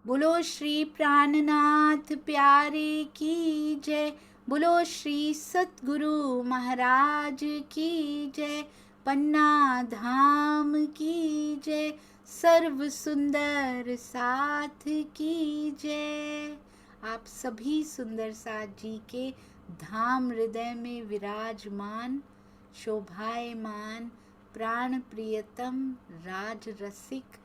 बोलो श्री प्राणनाथ प्यारे की जय। बोलो श्री सतगुरु महाराज की जय। पन्ना धाम की जय। सर्व सुंदर साथ की जय। आप सभी सुंदर साथ जी के धाम हृदय में विराजमान, शोभायमान, प्राण प्रियतम राज रसिक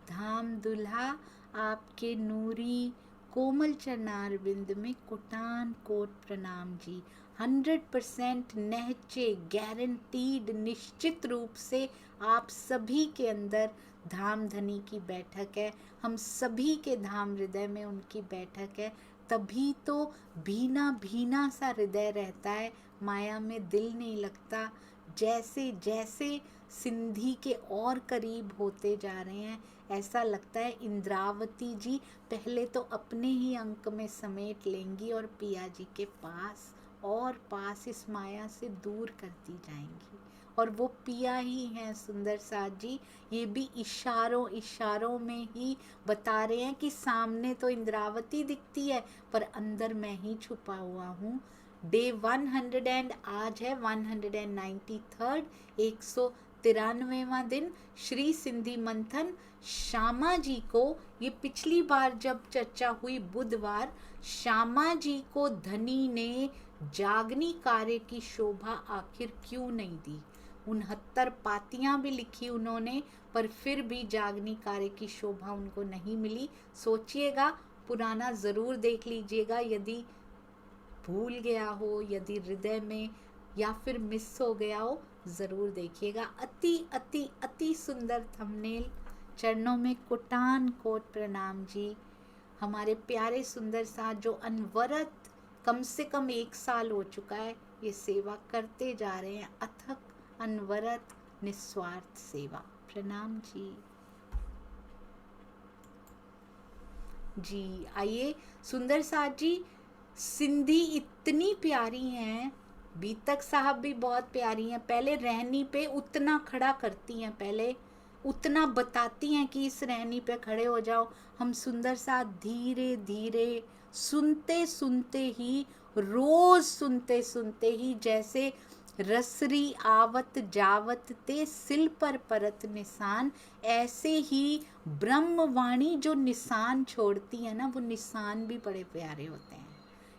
धाम दुल्हा आपके नूरी कोमल चरणारविंद में कोटान कोट प्रणाम जी। 100% नहचे गारंटीड, निश्चित रूप से आप सभी के अंदर धाम धनी की बैठक है। हम सभी के धाम हृदय में उनकी बैठक है। तभी तो भीना भीना सा हृदय रहता है, माया में दिल नहीं लगता। जैसे जैसे सिंधी के और करीब होते जा रहे हैं, ऐसा लगता है इंद्रावती जी पहले तो अपने ही अंक में समेट लेंगी और पिया जी के पास और पास इस माया से दूर करती जाएंगी। और वो पिया ही हैं सुंदर साथ जी। ये भी इशारों इशारों में ही बता रहे हैं कि सामने तो इंद्रावती दिखती है पर अंदर मैं ही छुपा हुआ हूँ। डे 100 एंड आज है 193rd 193वां दिन श्री सिंधी मंथन। श्यामा जी को, ये पिछली बार जब चर्चा हुई बुधवार, श्यामा जी को धनी ने जागनी कार्य की शोभा आखिर क्यों नहीं दी। 69 पातियां भी लिखी उन्होंने, पर फिर भी जागनी कार्य की शोभा उनको नहीं मिली। सोचिएगा, पुराना जरूर देख लीजिएगा, यदि भूल गया हो, यदि हृदय में या फिर मिस हो गया हो, जरूर देखिएगा। अति अति अति सुंदर थंबनेल। चरणों में कोटान कोट प्रणाम जी। हमारे प्यारे सुंदर साथ जो अनवरत कम से कम 1 साल हो चुका है ये सेवा करते जा रहे हैं, अथक अनवरत निस्वार्थ सेवा। प्रणाम जी। जी आइए सुंदर साथ जी, सिंधी इतनी प्यारी हैं, बीतक साहब भी बहुत प्यारी हैं। पहले रहनी पे उतना खड़ा करती हैं, पहले उतना बताती हैं कि इस रहनी पे खड़े हो जाओ। हम सुंदर साथ धीरे धीरे सुनते सुनते ही, रोज सुनते सुनते ही, जैसे रसरी आवत जावत ते सिल पर परत निशान, ऐसे ही ब्रह्मवाणी जो निशान छोड़ती है ना, वो निशान भी बड़े प्यारे होते हैं।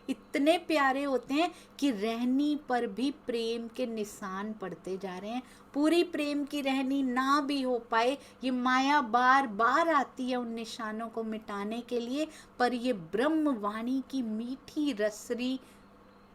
इतने प्यारे होते हैं कि रहनी पर भी प्रेम के निशान पड़ते जा रहे हैं। पूरी प्रेम की रहनी ना भी हो पाए, ये माया बार बार आती है उन निशानों को मिटाने के लिए, पर ये ब्रह्मवाणी की मीठी रसरी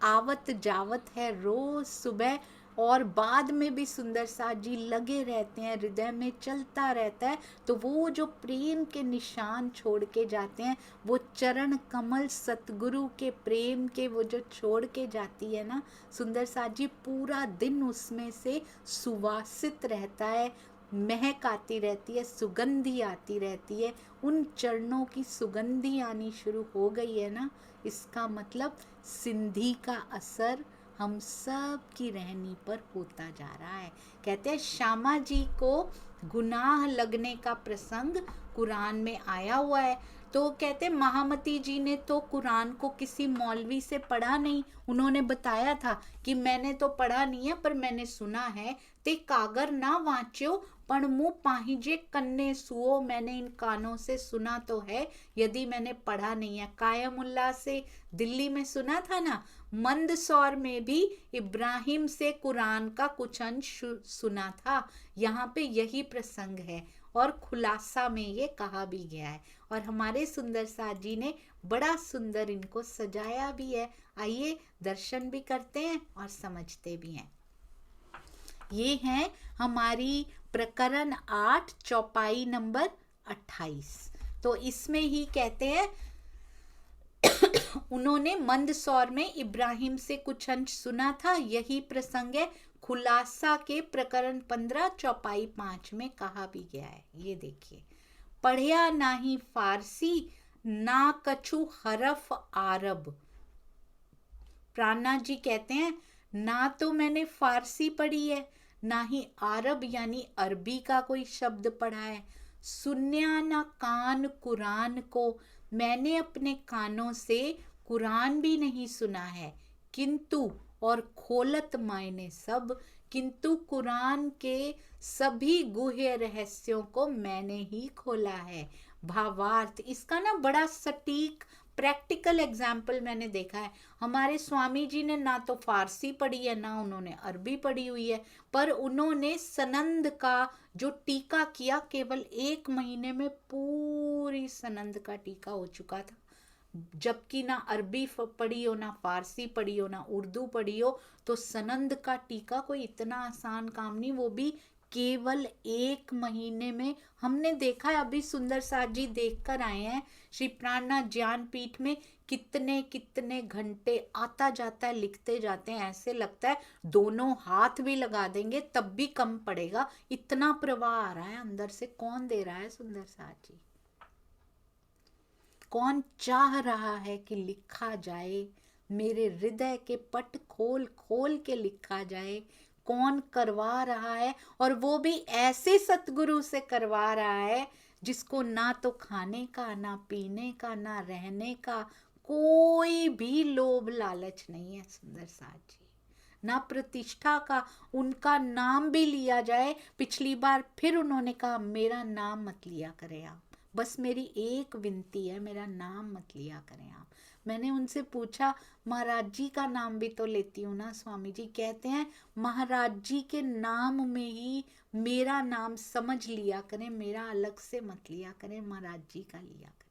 आवत जावत है रोज सुबह। और बाद में भी सुंदर साथ जी लगे रहते हैं, हृदय में चलता रहता है। तो वो जो प्रेम के निशान छोड़ के जाते हैं, वो चरण कमल सतगुरु के प्रेम के वो जो छोड़ के जाती है ना सुंदर साथ जी, पूरा दिन उसमें से सुवासित रहता है, महक आती रहती है, सुगंधी आती रहती है। उन चरणों की सुगंधी आनी शुरू हो गई है ना, इसका मतलब सिंधी का असर हम सब की रहनी पर होता जा रहा है। कहते हैं श्यामा जी को गुनाह लगने का प्रसंग कुरान में आया हुआ है। तो कहते महामती जी ने तो कुरान को किसी मौलवी से पढ़ा नहीं, उन्होंने बताया था कि मैंने तो पढ़ा नहीं है पर मैंने सुना है। ते कागर ना वांच्यो पण मुँह पाहिजे कन्ने सुओ, मैंने इन कानों से सुना तो है यदि मैंने पढ़ा नहीं है। कायमुल्ला से दिल्ली में सुना था ना, मंदसौर में भी इब्राहिम से कुरान का कुछ अंश सुना था। यहाँ पे यही प्रसंग है और खुलासा में ये कहा भी गया है, और हमारे सुंदर साथ जी ने बड़ा सुंदर इनको सजाया भी है। आइए दर्शन भी करते हैं और समझते भी हैं। ये है हमारी प्रकरण 8 चौपाई नंबर 28। तो इसमें ही कहते हैं उन्होंने मंदसौर में इब्राहिम से कुछ अंश सुना था, यही प्रसंग है। खुलासा के प्रकरण 15 चौपाई 5 में कहा भी गया है। ये देखिए, पढ़िया नाही फारसी ना कछु हरफ आरब। प्राणनाथ जी कहते हैं ना तो मैंने फारसी पढ़ी है, ना ही अरब यानी अरबी का कोई शब्द पढ़ा है। सुन्या ना कान कुरान को, मैंने अपने कानों से कुरान भी नहीं सुना है, किंतु और खोलत मायने सब, किंतु कुरान के सभी गुह्य रहस्यों को मैंने ही खोला है। भावार्थ इसका ना बड़ा सटीक प्रैक्टिकल एग्जाम्पल मैंने देखा है। हमारे स्वामी जी ने ना तो फारसी पढ़ी है ना उन्होंने अरबी पढ़ी हुई है, पर उन्होंने सनंद का जो टीका किया, केवल 1 महीने में पूरी सनंद का टीका हो चुका था। जबकि ना अरबी पढ़ी हो, ना फारसी पढ़ी हो, ना उर्दू पढ़ी हो, तो सनंद का टीका कोई इतना आसान काम नहीं, वो भी केवल 1 महीने में। हमने देखा है, अभी सुंदर साथ जी देख कर आए हैं श्री प्राणनाथ ज्ञानपीठ में, कितने कितने घंटे आता जाता है, लिखते जाते हैं, ऐसे लगता है दोनों हाथ भी लगा देंगे तब भी कम पड़ेगा, इतना प्रवाह आ रहा है अंदर से। कौन दे रहा है सुंदर साथ जी? कौन चाह रहा है कि लिखा जाए, मेरे हृदय के पट खोल खोल के लिखा जाए? कौन करवा रहा है, और वो भी ऐसे सतगुरु से करवा रहा है जिसको ना तो खाने का, ना पीने का, ना रहने का कोई भी लोभ लालच नहीं है सुंदर साथ जी, ना प्रतिष्ठा का। उनका नाम भी लिया जाए, पिछली बार फिर उन्होंने कहा मेरा नाम मत लिया करें आप, बस मेरी एक विनती है, मेरा नाम मत लिया करें आप। मैंने उनसे पूछा महाराज जी का नाम भी तो लेती हूँ ना स्वामी जी, कहते हैं महाराज जी के नाम में ही मेरा नाम समझ लिया करें, मेरा अलग से मत लिया करें, महाराज जी का लिया करें।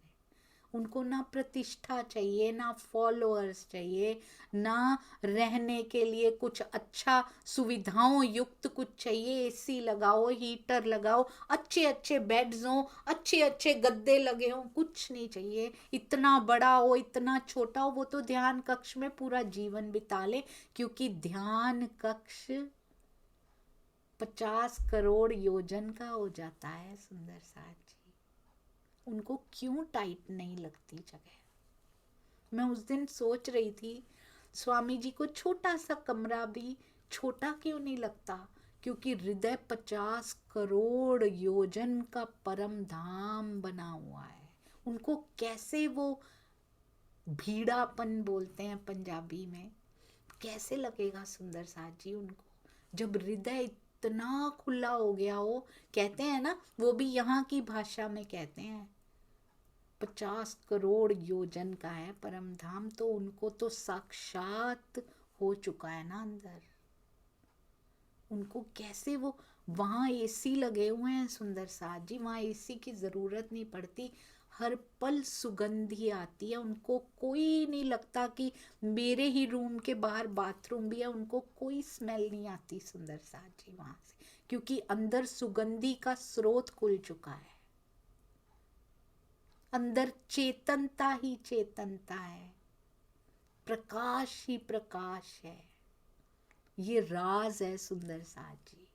उनको ना प्रतिष्ठा चाहिए, ना फॉलोअर्स चाहिए, ना रहने के लिए कुछ अच्छा सुविधाओं युक्त कुछ चाहिए, एसी लगाओ, हीटर लगाओ, अच्छे अच्छे बेड्स हो, अच्छे अच्छे गद्दे लगे हों, कुछ नहीं चाहिए। इतना बड़ा हो, इतना छोटा हो, वो तो ध्यान कक्ष में पूरा जीवन बिता ले, क्योंकि ध्यान कक्ष 50 करोड़ योजन का हो जाता है सुंदर साथ जी। उनको क्यों टाइट नहीं लगती जगह? मैं उस दिन सोच रही थी स्वामी जी को छोटा सा कमरा भी छोटा क्यों नहीं लगता, क्योंकि हृदय 50 करोड़ योजन का परम धाम बना हुआ है। उनको कैसे वो भीड़ापन बोलते हैं पंजाबी में, कैसे लगेगा सुंदर साथ जी उनको, जब हृदय इतना खुला हो गया हो। कहते हैं ना, वो भी यहाँ की भाषा में कहते हैं 50 करोड़ योजन का है परम धाम, तो उनको तो साक्षात हो चुका है ना अंदर। उनको कैसे वो, वहां एसी लगे हुए हैं सुंदर साथ जी, वहां एसी की जरूरत नहीं पड़ती, हर पल सुगंधी आती है, उनको कोई नहीं लगता कि मेरे ही रूम के बाहर बाथरूम भी है, उनको कोई स्मेल नहीं आती सुंदर साथ जी वहां से, क्योंकि अंदर सुगंधी का स्रोत खुल चुका है। अंदर चेतनता ही चेतनता है, प्रकाश ही प्रकाश है, ये राज है सुंदर साथ जी।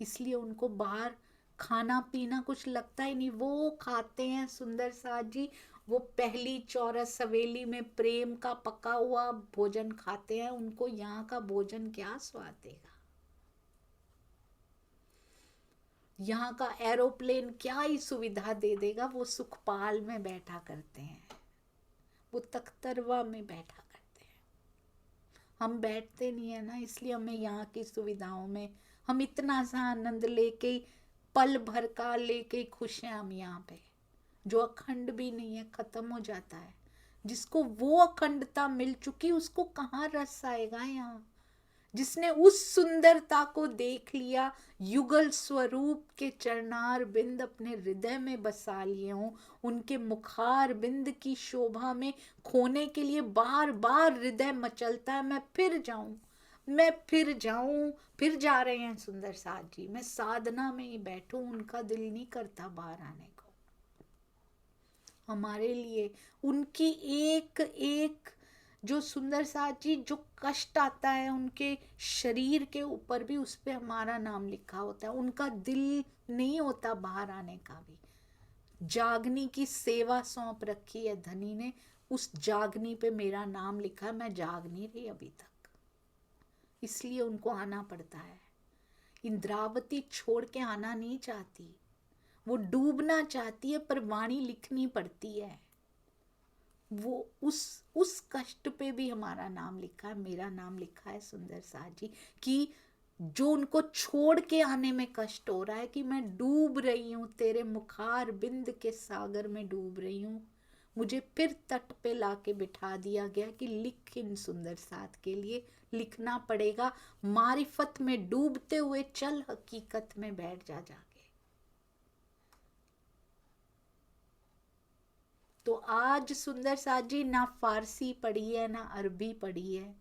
इसलिए उनको बाहर खाना पीना कुछ लगता ही नहीं, वो खाते हैं सुंदर साथ जी, वो पहली चौरस हवेली में प्रेम का पका हुआ भोजन खाते हैं, उनको यहाँ का भोजन क्या स्वाद देगा, यहाँ का एरोप्लेन क्या ही सुविधा दे देगा। वो सुखपाल में बैठा करते हैं, वो तख्तरवा में बैठा करते हैं, हम बैठते नहीं है ना, इसलिए हमें यहाँ की सुविधाओं में हम इतना सा आनंद लेके, पल भर का लेके खुश हैं हम यहाँ पे, जो अखंड भी नहीं है, खत्म हो जाता है। जिसको वो अखंडता मिल चुकी, उसको कहाँ रस आएगा यहाँ? जिसने उस सुंदरता को देख लिया, युगल स्वरूप के चरणार बिंद अपने हृदय में बसा लिए हों, उनके मुखार बिंद की शोभा में खोने के लिए बार बार हृदय मचलता है, मैं फिर जाऊं, मैं फिर जाऊं। फिर जा रहे हैं सुंदर साथ जी, मैं साधना में ही बैठूं, उनका दिल नहीं करता बाहर आने को। हमारे लिए उनकी एक एक जो सुंदर साथ जी, जो कष्ट आता है उनके शरीर के ऊपर भी, उस पे हमारा नाम लिखा होता है, उनका दिल नहीं होता बाहर आने का भी। जागनी की सेवा सौंप रखी है धनी ने, उस जागनी पे मेरा नाम लिखा है, मैं जाग नहीं रही अभी तक, इसलिए उनको आना पड़ता है। इंद्रावती छोड़ के आना नहीं चाहती, वो डूबना चाहती है पर वाणी लिखनी पड़ती है। वो उस कष्ट पे भी हमारा नाम लिखा है, मेरा नाम लिखा है सुंदर साथ जी, कि जो उनको छोड़ के आने में कष्ट हो रहा है कि मैं डूब रही हूँ, तेरे मुखार बिंद के सागर में डूब रही हूँ, मुझे फिर तट पे लाके बिठा दिया गया कि लिख इन सुंदर साथ के लिए, लिखना पड़ेगा, मारिफत में डूबते हुए चल हकीकत में बैठ जा जाके। तो आज सुंदर साथ जी ना फारसी पढ़ी है ना अरबी पढ़ी है,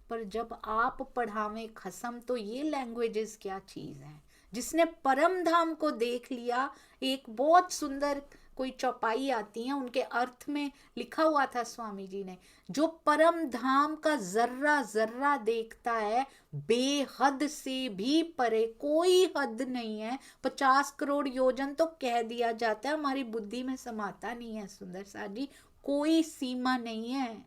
पर जब आप पढ़ावें खसम तो ये लैंग्वेजेस क्या चीज है। जिसने परम धाम को देख लिया, एक बहुत सुंदर कोई चौपाई आती है, उनके अर्थ में लिखा हुआ था स्वामी जी ने, जो परम धाम का जर्रा जर्रा देखता है, बेहद से भी परे, कोई हद नहीं है। 50 करोड़ योजन तो कह दिया जाता है, हमारी बुद्धि में समाता नहीं है सुंदर साथ जी, कोई सीमा नहीं है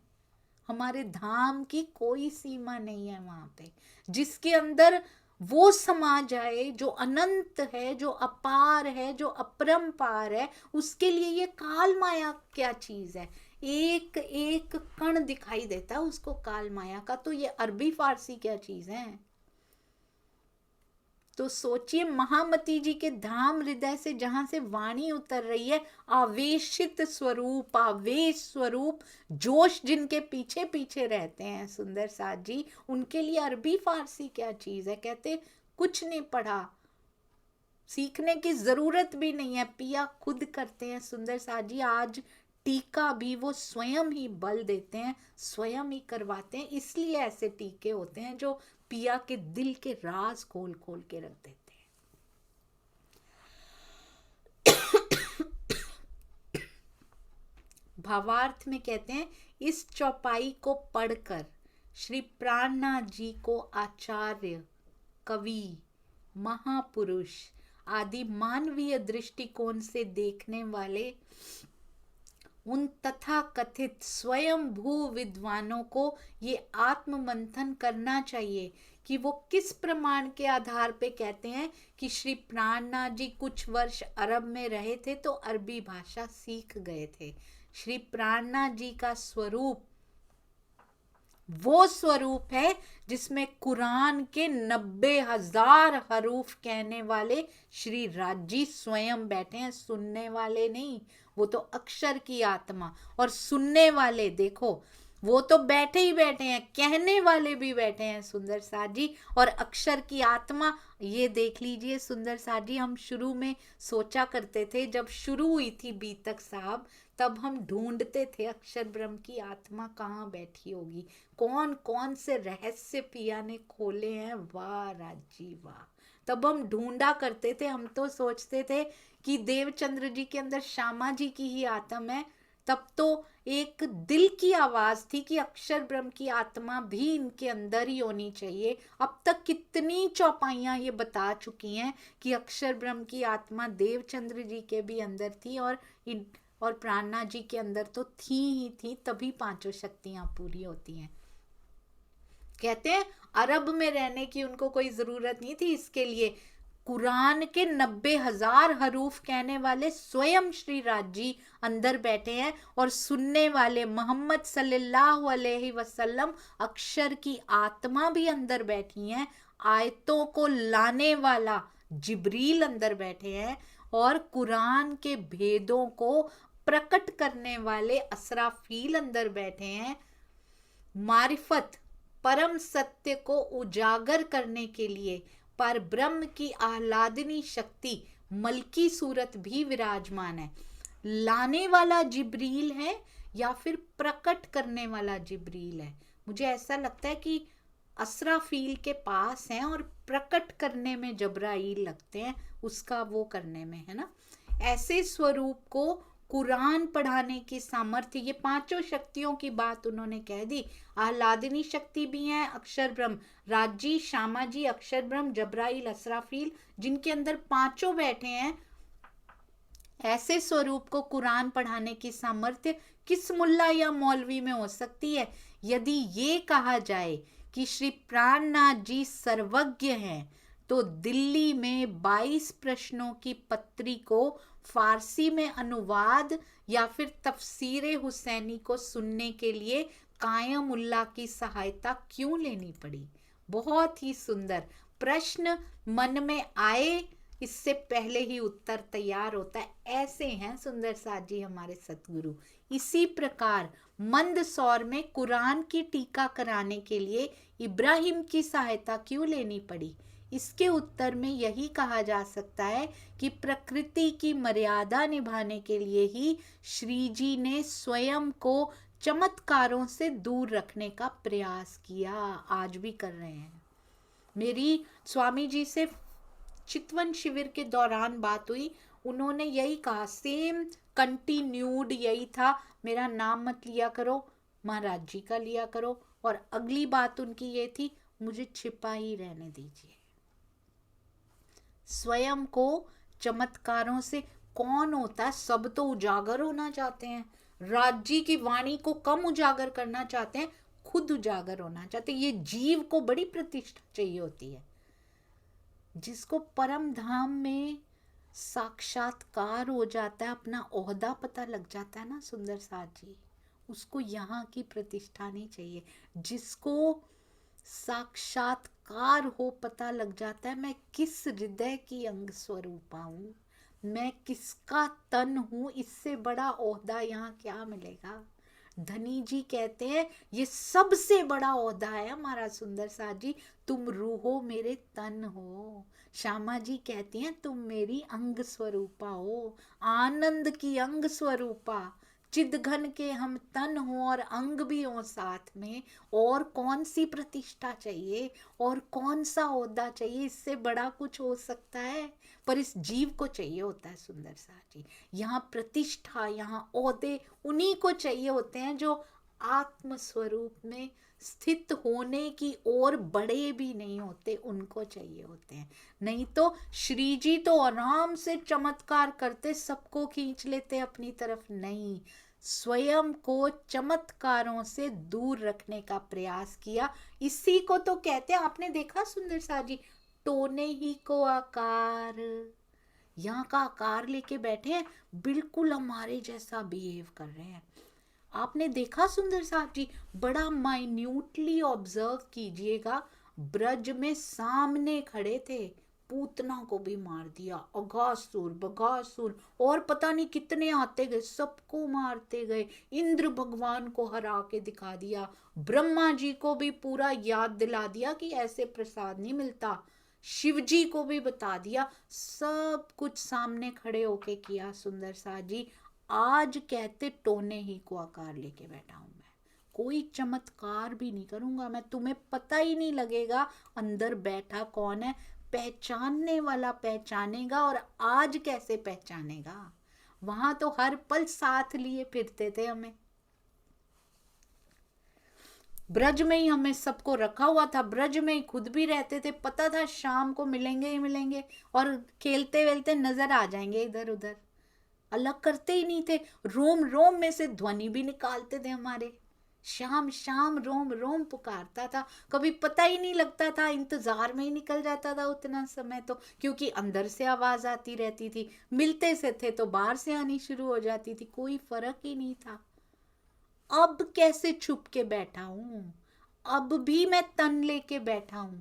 हमारे धाम की, कोई सीमा नहीं है वहां पे। जिसके अंदर वो समा जाए जो अनंत है, जो अपार है, जो अपरंपार है, उसके लिए ये काल माया क्या चीज है। एक एक कण दिखाई देता है उसको काल माया का, तो ये अरबी फारसी क्या चीज है। तो सोचिए महामती जी के धाम हृदय से जहां से वाणी उतर रही है, आवेशित स्वरूप, आवेश स्वरूप, जोश जिनके पीछे पीछे रहते हैं सुंदर साथ जी, उनके लिए अरबी फारसी क्या चीज है। कहते कुछ नहीं पढ़ा, सीखने की जरूरत भी नहीं है, पिया खुद करते हैं सुंदर साथ जी। आज टीका भी वो स्वयं ही बल देते हैं, स्वयं ही करवाते हैं, इसलिए ऐसे टीके होते हैं जो पिया के दिल के राज खोल खोल के रख देते हैं। भावार्थ में कहते हैं, इस चौपाई को पढ़कर श्री प्राणनाथ जी को आचार्य, कवि, महापुरुष आदि मानवीय दृष्टिकोण से देखने वाले उन तथा कथित स्वयं भू विद्वानों को ये आत्म मंथन करना चाहिए कि वो किस प्रमाण के आधार पे कहते हैं कि श्री प्राणनाथ जी कुछ वर्ष अरब में रहे थे तो अरबी भाषा सीख गए थे। श्री प्राणनाथ जी का स्वरूप वो स्वरूप है जिसमें कुरान के 90,000 हरूफ कहने वाले श्री राजी स्वयं बैठे हैं, सुनने वाले नहीं। वो तो अक्षर की आत्मा, और सुनने वाले देखो वो तो बैठे ही बैठे हैं, कहने वाले भी बैठे हैं सुंदर साथ जी, और अक्षर की आत्मा ये देख लीजिए सुंदर साथ जी। हम शुरू में सोचा करते थे, जब शुरू हुई थी बीतक साहब, तब हम ढूंढते थे अक्षर ब्रह्म की आत्मा कहाँ बैठी होगी, कौन कौन से रहस्य पिया ने खोले हैं, वाह राजी वाह। तब हम ढूंढा करते थे, हम तो सोचते थे कि देवचंद्र जी के अंदर श्यामा जी की ही आत्मा है। तब तो एक दिल की आवाज थी कि अक्षर ब्रह्म की आत्मा भी इनके अंदर ही होनी चाहिए। अब तक कितनी चौपाइयां ये बता चुकी हैं कि अक्षर ब्रह्म की आत्मा देवचंद्र जी के भी अंदर थी, और प्राणनाथ जी के अंदर तो थी ही थी, तभी पांचों शक्तियां पूरी होती हैं। कहते हैं अरब में रहने की उनको कोई जरूरत नहीं थी, इसके लिए कुरान के 90,000 हरूफ कहने वाले स्वयं श्री राजी अंदर बैठे हैं, और सुनने वाले मोहम्मद सल्लल्लाहु अलैहि वसल्लम अक्षर की आत्मा भी अंदर बैठी हैं। आयतों को लाने वाला जिब्रील अंदर बैठे हैं, और कुरान के भेदों को प्रकट करने वाले असराफील अंदर बैठे हैं। मारिफत परम सत्य को उजागर करने के लिए पर ब्रह्म की आह्लादनी शक्ति मलकी सूरत भी विराजमान है। लाने वाला जिब्रील है या फिर प्रकट करने वाला जिब्रील है। मुझे ऐसा लगता है कि असराफील के पास हैं और प्रकट करने में जब्राइल लगते हैं, उसका वो करने में है ना। ऐसे स्वरूप को कुरान पढ़ाने की सामर्थ्य, ये पांचों शक्तियों की बात उन्होंने कह दी। आह्लादिनी शक्ति भी है, अक्षर ब्रह्म, राजी, श्यामा जी, अक्षर ब्रह्म, जब्राइल, असराफील, जिनके अंदर पांचों बैठे हैं। ऐसे स्वरूप को कुरान पढ़ाने की सामर्थ्य किस मुल्ला या मौलवी में हो सकती है? यदि ये कहा जाए कि श्री प्राणनाथ जी सर्वज्ञ हैं, तो दिल्ली में 22 प्रश्नों की पत्री को फारसी में अनुवाद या फिर तफसीरे हुसैनी को सुनने के लिए कायमुल्लाह की सहायता क्यों लेनी पड़ी। बहुत ही सुंदर प्रश्न मन में आए, इससे पहले ही उत्तर तैयार होता है। ऐसे हैं सुंदर साथ जी हमारे सतगुरु। इसी प्रकार मंदसौर में कुरान की टीका कराने के लिए इब्राहिम की सहायता क्यों लेनी पड़ी। इसके उत्तर में यही कहा जा सकता है कि प्रकृति की मर्यादा निभाने के लिए ही श्री जी ने स्वयं को चमत्कारों से दूर रखने का प्रयास किया, आज भी कर रहे हैं। मेरी स्वामी जी से चितवन शिविर के दौरान बात हुई, उन्होंने यही कहा, सेम कंटिन्यूड यही था, मेरा नाम मत लिया करो, महाराज जी का लिया करो। और अगली बात उनकी ये थी, मुझे छिपा ही रहने दीजिए। स्वयं को चमत्कारों से कौन होता है, सब तो उजागर होना चाहते हैं, राज्य की वाणी को कम उजागर करना चाहते हैं, खुद उजागर होना चाहते हैं। ये जीव को बड़ी प्रतिष्ठा चाहिए होती है। जिसको परम धाम में साक्षात्कार हो जाता है, अपना ओहदा पता लग जाता है ना सुंदर साथ जी, उसको यहाँ की प्रतिष्ठा नहीं चाहिए। जिसको साक्षात्कार हो, पता लग जाता है मैं किस हृदय की अंग स्वरूपा हूँ, मैं किसका तन हूँ, इससे बड़ा ओहदा यहाँ क्या मिलेगा। धनी जी कहते हैं ये सबसे बड़ा ओहदा है हमारा सुंदर साथ जी, तुम रूहो मेरे तन हो। श्यामा जी कहती हैं तुम मेरी अंग स्वरूपा हो, आनंद की अंग स्वरूपा, चिदघन के हम तन हो और अंग भी हो साथ में। और कौन सी प्रतिष्ठा चाहिए और कौन सा ओहदा चाहिए, इससे बड़ा कुछ हो सकता है। पर इस जीव को चाहिए होता है सुंदर साथ जी, यहाँ प्रतिष्ठा, यहाँ ओहदे उन्हीं को चाहिए होते हैं जो आत्म स्वरूप में स्थित होने की ओर बड़े भी नहीं होते, उनको चाहिए होते हैं। नहीं तो श्री जी तो आराम से चमत्कार करते, सबको खींच लेते अपनी तरफ। नहीं, स्वयं को चमत्कारों से दूर रखने का प्रयास किया। इसी को तो कहते हैं, आपने देखा सुंदर साथ जी, टोने ही को आकार, यहाँ का आकार लेके बैठे हैं, बिल्कुल हमारे जैसा बिहेव कर रहे हैं। आपने देखा सुंदर साथ जी, बड़ा माइन्यूटली ऑब्जर्व कीजिएगा, ब्रज में सामने खड़े थे, पूतना को भी मार दिया, अघासुर बघासुर और पता नहीं कितने आते गए, सबको मारते गए, इंद्र भगवान को हरा के दिखा दिया, ब्रह्मा जी को भी पूरा याद दिला दिया कि ऐसे प्रसाद नहीं मिलता, शिव जी को भी बता दिया, सब कुछ सामने खड़े होके किया सुंदर साथ जी। आज कहते टोने ही को आकार लेके बैठा हूं मैं, कोई चमत्कार भी नहीं करूंगा मैं, तुम्हें पता ही नहीं लगेगा अंदर बैठा कौन है। पहचानने वाला पहचानेगा, और आज कैसे पहचानेगा, वहां तो हर पल साथ लिए फिरते थे हमें, ब्रज में ही हमें सबको रखा हुआ था, ब्रज में ही खुद भी रहते थे, पता था शाम को मिलेंगे ही मिलेंगे, और खेलते वेलते नजर आ जाएंगे इधर उधर, अलग करते ही नहीं थे। रोम रोम में से ध्वनि भी निकालते थे हमारे, शाम शाम रोम रोम पुकारता था, कभी पता ही नहीं लगता था, इंतजार में ही निकल जाता था उतना समय तो, क्योंकि अंदर से आवाज आती रहती थी, मिलते से थे तो बाहर से आनी शुरू हो जाती थी, कोई फर्क ही नहीं था। अब कैसे छुप के बैठा हूं, अब भी मैं तन लेके बैठा हूं,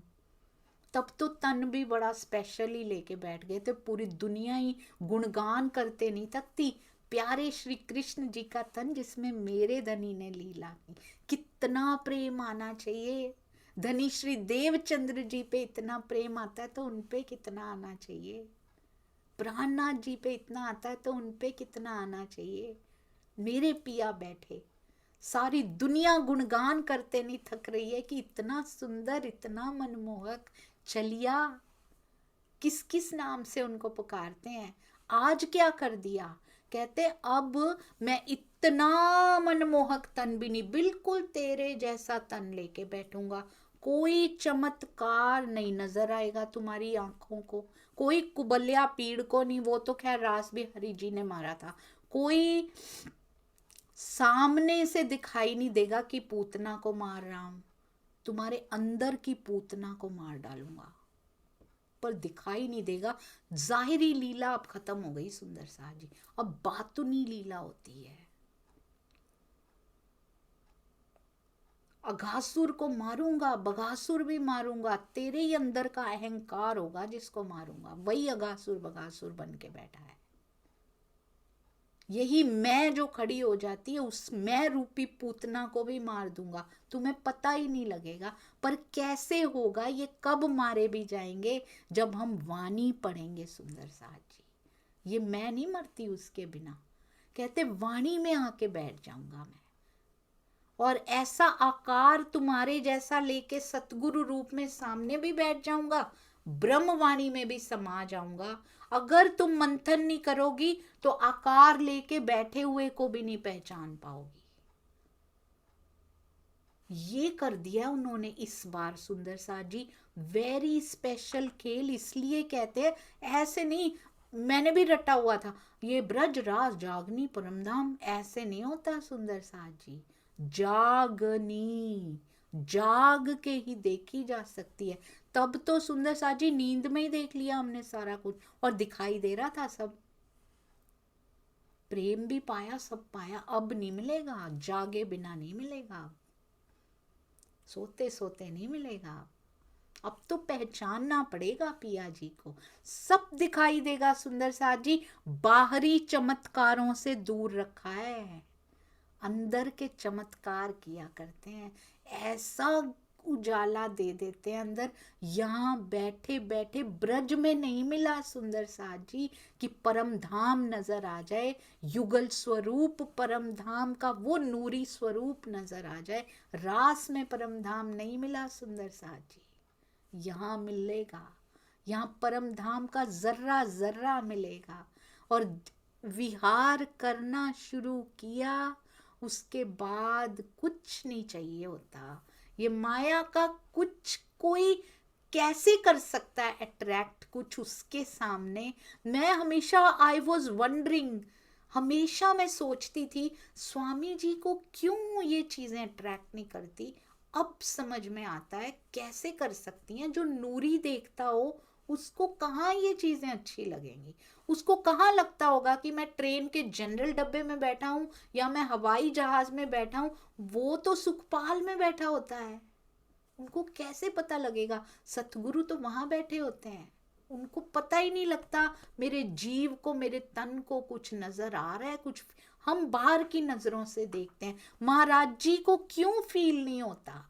तब तो तन भी बड़ा स्पेशली लेके बैठ गए थे, पूरी दुनिया ही गुणगान करते नहीं थकती, प्यारे श्री कृष्ण जी का तन जिसमें मेरे धनी ने लीला की। कितना प्रेम आना चाहिए, धनी श्री देवचंद्र जी पे इतना प्रेम आता है तो उन पे कितना आना चाहिए, प्राणनाथ जी पे इतना आता है तो उन पे कितना आना चाहिए। मेरे पिया बैठे, सारी दुनिया गुणगान करते नहीं थक रही है कि इतना सुंदर, इतना मनमोहक चलिया, किस किस नाम से उनको पुकारते हैं। आज क्या कर दिया, कहते अब मैं इतना मनमोहक तन भी नहीं, बिल्कुल तेरे जैसा तन लेके बैठूंगा, कोई चमत्कार नहीं नजर आएगा तुम्हारी आंखों को, कोई कुबलिया पीड़ को नहीं, वो तो खैर रास बिहारी जी ने मारा था, कोई सामने से दिखाई नहीं देगा कि पूतना को मार रहा हूं, तुम्हारे अंदर की पूतना को मार डालूंगा। ऊपर दिखाई नहीं देगा। जाहिरी लीला अब खत्म हो गई सुंदर साज जी, अब बातुनी लीला होती है। अघासुर को मारूंगा, बगासुर भी मारूंगा, तेरे ही अंदर का अहंकार होगा जिसको मारूंगा, वही अघासुर बगासुर बन के बैठा है। यही मैं जो खड़ी हो जाती है, उस मैं रूपी पूतना को भी मार दूंगा, तुम्हें पता ही नहीं लगेगा। पर कैसे होगा ये, कब मारे भी जाएंगे, जब हम वाणी पढ़ेंगे सुंदर साज जी। ये मैं नहीं मरती उसके बिना, कहते वाणी में आके बैठ जाऊंगा मैं, और ऐसा आकार तुम्हारे जैसा लेके सतगुरु रूप में सामने भी बैठ जाऊंगा, ब्रह्मवाणी में भी समा जाऊंगा। अगर तुम मंथन नहीं करोगी तो आकार लेके बैठे हुए को भी नहीं पहचान पाओगी। ये कर दिया उन्होंने इस बार सुंदर साज जी। वेरी स्पेशल खेल, इसलिए कहते हैं, ऐसे नहीं, मैंने भी रटा हुआ था ये ब्रज राज जागनी परमधाम, ऐसे नहीं होता सुंदर साज जी। जागनी, जाग के ही देखी जा सकती है। तब तो सुंदर साज जी नींद में ही देख लिया हमने सारा कुछ, और दिखाई दे रहा था सब, प्रेम भी पाया, सब पाया। अब नहीं मिलेगा, जागे बिना नहीं मिलेगा, सोते सोते नहीं मिलेगा। अब तो पहचानना पड़ेगा पिया जी को, सब दिखाई देगा सुंदर साज जी। बाहरी चमत्कारों से दूर रखा है, अंदर के चमत्कार किया करते हैं, ऐसा उजाला दे देते हैं अंदर। यहाँ बैठे बैठे ब्रज में नहीं मिला सुंदर साज जी कि परम धाम नजर आ जाए, युगल स्वरूप परम धाम का वो नूरी स्वरूप नजर आ जाए। रास में परम धाम नहीं मिला सुंदर साज जी, यहाँ मिलेगा, यहाँ परम धाम का जर्रा जर्रा मिलेगा। और विहार करना शुरू किया, उसके बाद कुछ नहीं चाहिए होता। ये माया का कुछ कोई कैसे कर सकता है अट्रैक्ट कुछ उसके सामने। मैं हमेशा आई वॉज वंडरिंग, हमेशा मैं सोचती थी स्वामी जी को क्यों ये चीजें अट्रैक्ट नहीं करती। अब समझ में आता है कैसे कर सकती हैं। जो नूरी देखता हो उसको कहाँ ये चीजें अच्छी लगेंगी, उसको कहाँ लगता होगा कि मैं ट्रेन के जनरल डब्बे में बैठा हूं या मैं हवाई जहाज में बैठा हूं। वो तो सुखपाल में बैठा होता है, उनको कैसे पता लगेगा। सतगुरु तो वहां बैठे होते हैं, उनको पता ही नहीं लगता मेरे जीव को, मेरे तन को कुछ नजर आ रहा है, कुछ हम बाहर की नजरों से देखते हैं। महाराज जी को क्यों फील नहीं होता,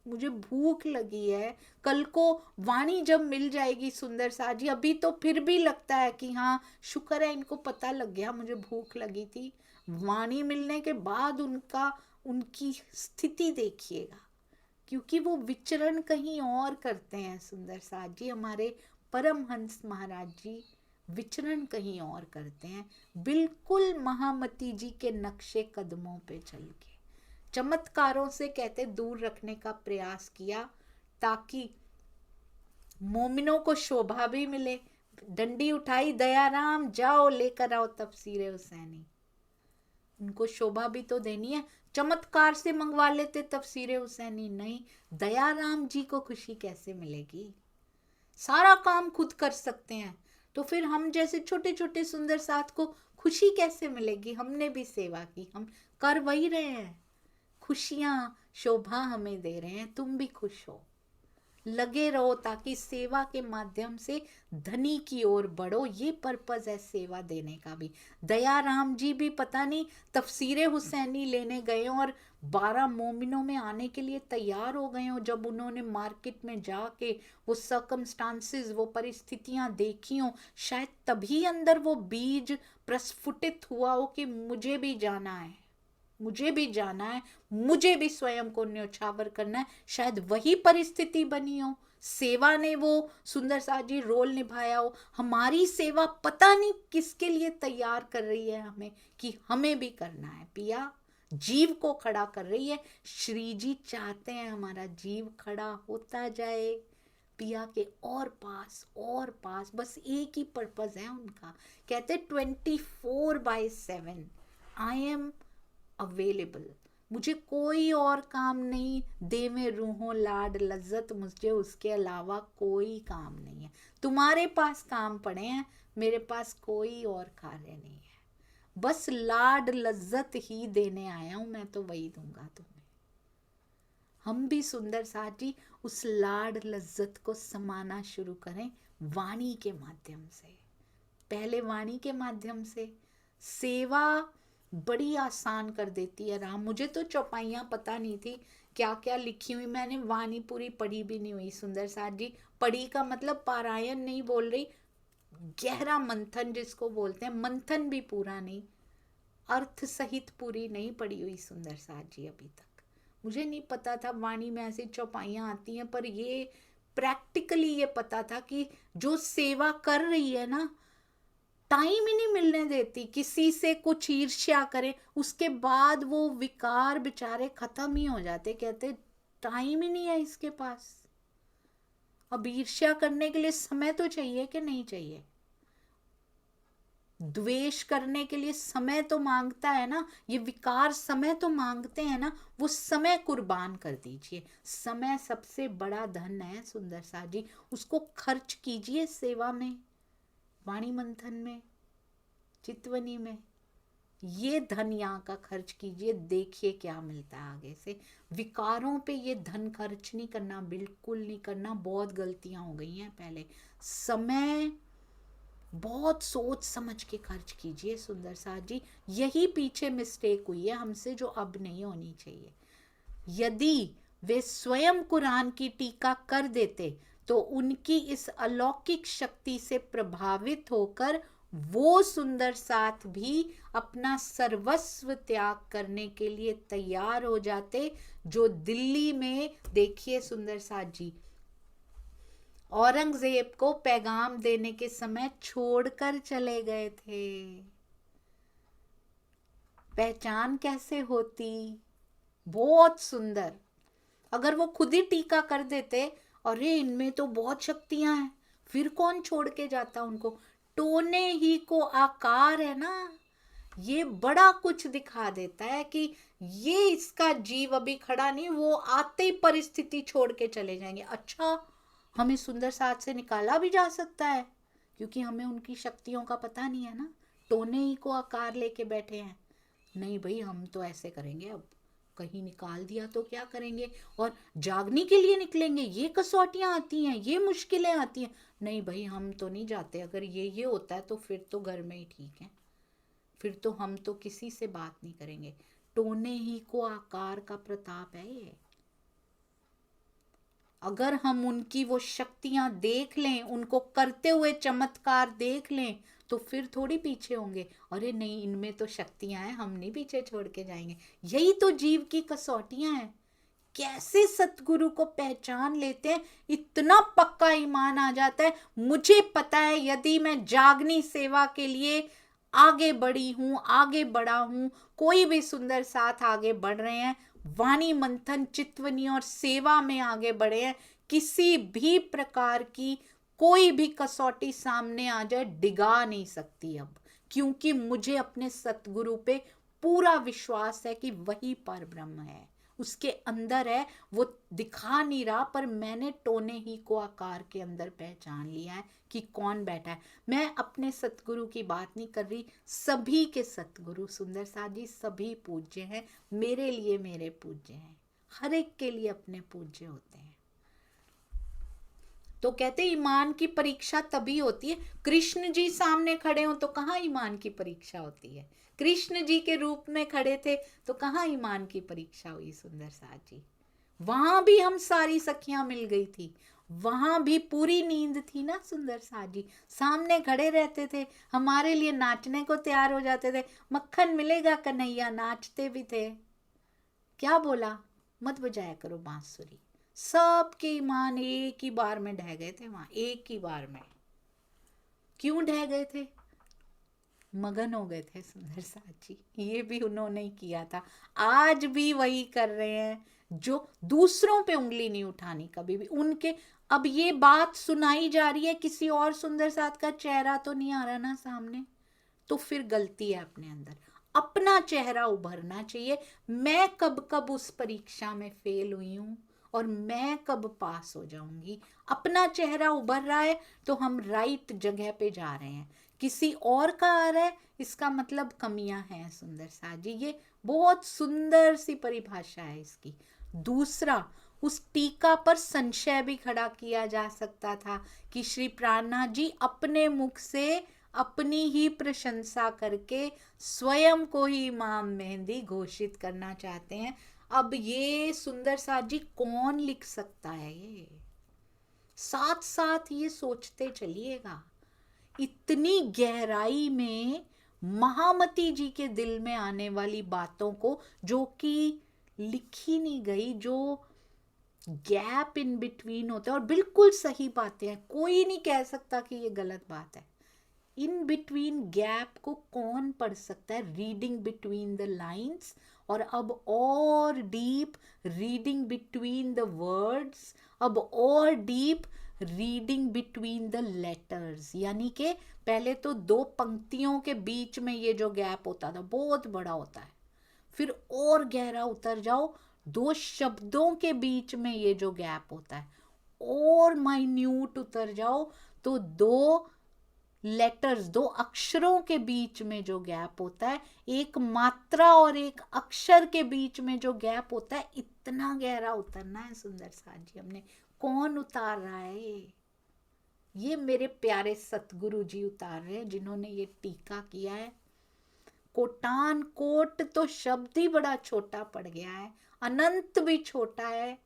मुझे भूख लगी है, कल को वाणी जब मिल जाएगी सुंदर साज जी, अभी तो फिर भी लगता है कि हाँ शुक्र है इनको पता लग गया मुझे भूख लगी थी। वाणी मिलने के बाद उनकी स्थिति देखिएगा, क्योंकि वो विचरण कहीं और करते हैं सुंदर साज जी। हमारे परमहंस महाराज जी विचरण कहीं और करते हैं, बिल्कुल महामती जी के नक्शे कदमों पे चल के चमत्कारों से कहते दूर रखने का प्रयास किया, ताकि मोमिनों को शोभा भी मिले। डंडी उठाई, दयाराम जाओ लेकर आओ तफसीरे हुसैनी, उनको शोभा भी तो देनी है। चमत्कार से मंगवा लेते तफसीरे हुसैनी, नहीं, दयाराम जी को खुशी कैसे मिलेगी। सारा काम खुद कर सकते हैं तो फिर हम जैसे छोटे छोटे सुंदर साथ को खुशी कैसे मिलेगी। हमने भी सेवा की, हम कर वही रहे हैं, खुशियां शोभा हमें दे रहे हैं, तुम भी खुश हो, लगे रहो ताकि सेवा के माध्यम से धनी की ओर बढ़ो। ये पर्पस है सेवा देने का भी। दयाराम जी भी पता नहीं तफसीरे हुसैनी लेने गए और 12 मोमिनों में आने के लिए तैयार हो गए हो। जब उन्होंने मार्केट में जाके वो सर्कमस्टांसेस, वो परिस्थितियां देखी हो, शायद तभी अंदर वो बीज प्रस्फुटित हुआ हो कि मुझे भी जाना है, मुझे भी जाना है, मुझे भी स्वयं को न्योछावर करना है। शायद वही परिस्थिति बनी हो, सेवा ने वो सुंदर साज जी रोल निभाया हो। हमारी सेवा पता नहीं किसके लिए तैयार कर रही है हमें, कि हमें भी करना है। पिया जीव को खड़ा कर रही है, श्री जी चाहते हैं हमारा जीव खड़ा होता जाए पिया के और पास। बस एक ही पर्पस है उनका, कहते 24/7 आई एम अवेलेबल। मुझे कोई और काम नहीं, दे में रूहों लाड लज्जत, मुझे उसके अलावा कोई काम नहीं है। तुम्हारे पास काम पड़े हैं, मेरे पास कोई और कार्य नहीं है, बस लाड लज्जत ही देने आया हूं मैं, तो वही दूंगा तुम्हें। हम भी सुंदर साथ जी उस लाड लज्जत को समाना शुरू करें वाणी के माध्यम से। पहले वाणी के माध्यम से सेवा बड़ी आसान कर देती है राम। मुझे तो चौपाइयाँ पता नहीं थी क्या क्या लिखी हुई, मैंने वाणी पूरी पढ़ी भी नहीं हुई सुंदर साथ जी। पढ़ी का मतलब पारायण नहीं बोल रही, गहरा मंथन जिसको बोलते हैं, मंथन भी पूरा नहीं, अर्थ सहित पूरी नहीं पढ़ी हुई सुंदर साथ जी अभी तक। मुझे नहीं पता था वाणी में ऐसी चौपाइयाँ आती हैं, पर ये प्रैक्टिकली ये पता था कि जो सेवा कर रही है ना, टाइम ही नहीं मिलने देती किसी से कुछ ईर्ष्या करे, उसके बाद वो विकार बेचारे खत्म ही हो जाते, कहते टाइम ही नहीं है इसके पास। अब ईर्ष्या करने के लिए समय तो चाहिए कि नहीं चाहिए, द्वेष करने के लिए समय तो मांगता है ना, ये विकार समय तो मांगते हैं ना, वो समय कुर्बान कर दीजिए। समय सबसे बड़ा धन है सुंदर सा जी, उसको खर्च कीजिए सेवा में, वाणी मंथन में, चितवनी में, ये धन यहाँ का खर्च कीजिए, देखिए क्या मिलता है आगे से। विकारों पे ये धन खर्च नहीं करना, बिल्कुल नहीं करना, बहुत गलतियां हो गई हैं पहले। समय बहुत सोच समझ के खर्च कीजिए सुंदर साथ जी, यही पीछे मिस्टेक हुई है हमसे जो अब नहीं होनी चाहिए। यदि वे स्वयं कुरान की टीका कर देते तो उनकी इस अलौकिक शक्ति से प्रभावित होकर वो सुंदर साथ भी अपना सर्वस्व त्याग करने के लिए तैयार हो जाते, जो दिल्ली में देखिए सुंदर साथ जी औरंगजेब को पैगाम देने के समय छोड़कर चले गए थे। पहचान कैसे होती, बहुत सुंदर। अगर वो खुद ही टीका कर देते, अरे इनमें तो बहुत शक्तियां हैं, फिर कौन छोड़ के जाता उनको। टोने ही को आकार है ना, ये बड़ा कुछ दिखा देता है कि ये इसका जीव अभी खड़ा नहीं, वो आते ही परिस्थिति छोड़ के चले जाएंगे। अच्छा, हमें सुंदर साथ से निकाला भी जा सकता है, क्योंकि हमें उनकी शक्तियों का पता नहीं है ना, टोने ही को आकार लेके बैठे हैं। नहीं भाई, हम तो ऐसे करेंगे, अब कहीं निकाल दिया तो क्या करेंगे, और जागने के लिए निकलेंगे, ये कसौटियां आती हैं, ये मुश्किलें आती हैं, नहीं भाई हम तो नहीं जाते। अगर ये होता है तो फिर तो घर में ही ठीक है, फिर तो हम तो किसी से बात नहीं करेंगे। टोने ही को आकार का प्रताप है ये। अगर हम उनकी वो शक्तियां देख लें, उनको करते हुए चमत्कार देख लें, तो फिर थोड़ी पीछे होंगे। अरे नहीं, इनमें तो शक्तियां हैं, हम नहीं पीछे छोड़ के जाएंगे। यही तो जीव की कसौटियां हैं। कैसे सतगुरु को पहचान लेते हैं, इतना पक्का ईमान आ जाता है, मुझे पता है यदि मैं जागनी सेवा के लिए आगे बढ़ी हूं, आगे बढ़ा हूं, कोई भी सुंदर साथ आगे बढ़ रहे हैं, वाणी मंथन चितवनी और सेवा में आगे बढ़े हैं, किसी भी प्रकार की कोई भी कसौटी सामने आ जाए डिगा नहीं सकती अब, क्योंकि मुझे अपने सतगुरु पे पूरा विश्वास है कि वही पर ब्रह्म है, उसके अंदर है, वो दिखा नहीं रहा, पर मैंने टोने ही को आकार के अंदर पहचान लिया है कि कौन बैठा है। मैं अपने सतगुरु की बात नहीं कर रही, सभी के सतगुरु सुंदर साथ जी सभी पूज्य हैं, मेरे लिए मेरे पूज्य हैं, हर एक के लिए अपने पूज्य होते हैं। तो कहते ईमान की परीक्षा तभी होती है, कृष्ण जी सामने खड़े हो तो कहाँ ईमान की परीक्षा होती है। कृष्ण जी के रूप में खड़े थे तो कहाँ ईमान की परीक्षा हुई सुंदर साथ जी। वहां भी हम सारी सखियां मिल गई थी, वहां भी पूरी नींद थी ना सुंदर साथ जी, सामने खड़े रहते थे, हमारे लिए नाचने को तैयार हो जाते थे, मक्खन मिलेगा कन्हैया, नाचते भी थे। क्या बोला, मत बजाया करो बांसुरी। सबके ईमान एक ही बार में ढह गए थे वहां, एक ही बार में। क्यों ढह गए थे, मगन हो गए थे सुंदर साथ जी। ये भी उन्होंने ही किया था, आज भी वही कर रहे हैं, जो दूसरों पे उंगली नहीं उठानी कभी भी उनके। अब ये बात सुनाई जा रही है, किसी और सुंदर साथ का चेहरा तो नहीं आ रहा ना सामने, तो फिर गलती है अपने अंदर। अपना चेहरा उभरना चाहिए। मैं कब कब उस परीक्षा में फेल हुई हूँ और मैं कब पास हो जाऊंगी। अपना चेहरा उभर रहा है तो हम राइट जगह पे जा रहे हैं। किसी और का आ रहा है इसका मतलब कमियां हैं सुंदर साथ जी। ये बहुत सुंदर सी परिभाषा है इसकी। दूसरा, उस टीका पर संशय भी खड़ा किया जा सकता था कि श्री प्राणनाथ जी अपने मुख से अपनी ही प्रशंसा करके स्वयं को ही इमाम मेहंदी घोषित करना चाहते हैं। अब ये सुंदर साथ जी कौन लिख सकता है ये? साथ साथ ये सोचते चलिएगा, इतनी गहराई में महामती जी के दिल में आने वाली बातों को जो कि लिखी नहीं गई, जो गैप इन बिटवीन होता है, और बिल्कुल सही बातें हैं, कोई नहीं कह सकता कि ये गलत बात है। इन बिटवीन गैप को कौन पढ़ सकता है? रीडिंग बिटवीन द लाइंस, और अब और deep reading between the words, अब और deep reading between the letters. यानी कि पहले तो दो पंक्तियों के बीच में ये जो गैप होता था बहुत बड़ा होता है, फिर और गहरा उतर जाओ, दो शब्दों के बीच में ये जो गैप होता है, और माइन्यूट उतर जाओ तो दो लेटर्स, दो अक्षरों के बीच में जो गैप होता है, एक मात्रा और एक अक्षर के बीच में जो गैप होता है, इतना गहरा उतरना है सुंदर साथ जी हमने। कौन उतार रहा है ये मेरे प्यारे सतगुरु जी उतार रहे हैं, जिन्होंने ये टीका किया है। कोटान कोट तो शब्द ही बड़ा छोटा पड़ गया है, अनंत भी छोटा है।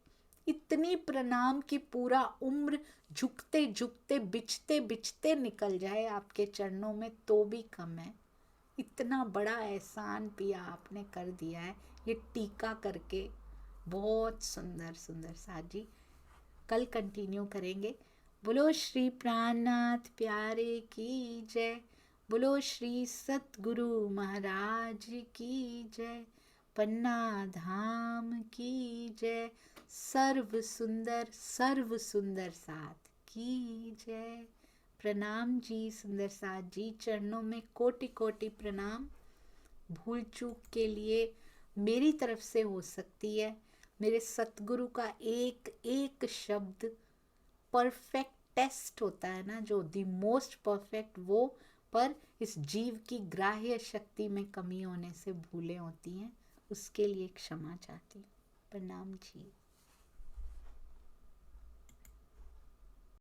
इतनी प्रणाम की पूरा उम्र झुकते झुकते बिछते बिछते निकल जाए आपके चरणों में तो भी कम है। इतना बड़ा एहसान पिया आपने कर दिया है ये टीका करके। बहुत सुंदर सुंदर साथ जी, कल कंटिन्यू करेंगे। बोलो श्री प्राणनाथ प्यारे की जय, बोलो श्री सतगुरु महाराज की जय, पन्ना धाम की जय, सर्व सुंदर साथ की जय। प्रणाम जी सुंदर साथ जी, चरणों में कोटि कोटि प्रणाम। भूल चूक के लिए मेरी तरफ से हो सकती है, मेरे सतगुरु का एक एक शब्द परफेक्ट टेस्ट होता है ना, जो द मोस्ट परफेक्ट वो, पर इस जीव की ग्राह्य शक्ति में कमी होने से भूलें होती हैं, उसके लिए क्षमा चाहती हूँ। प्रणाम जी।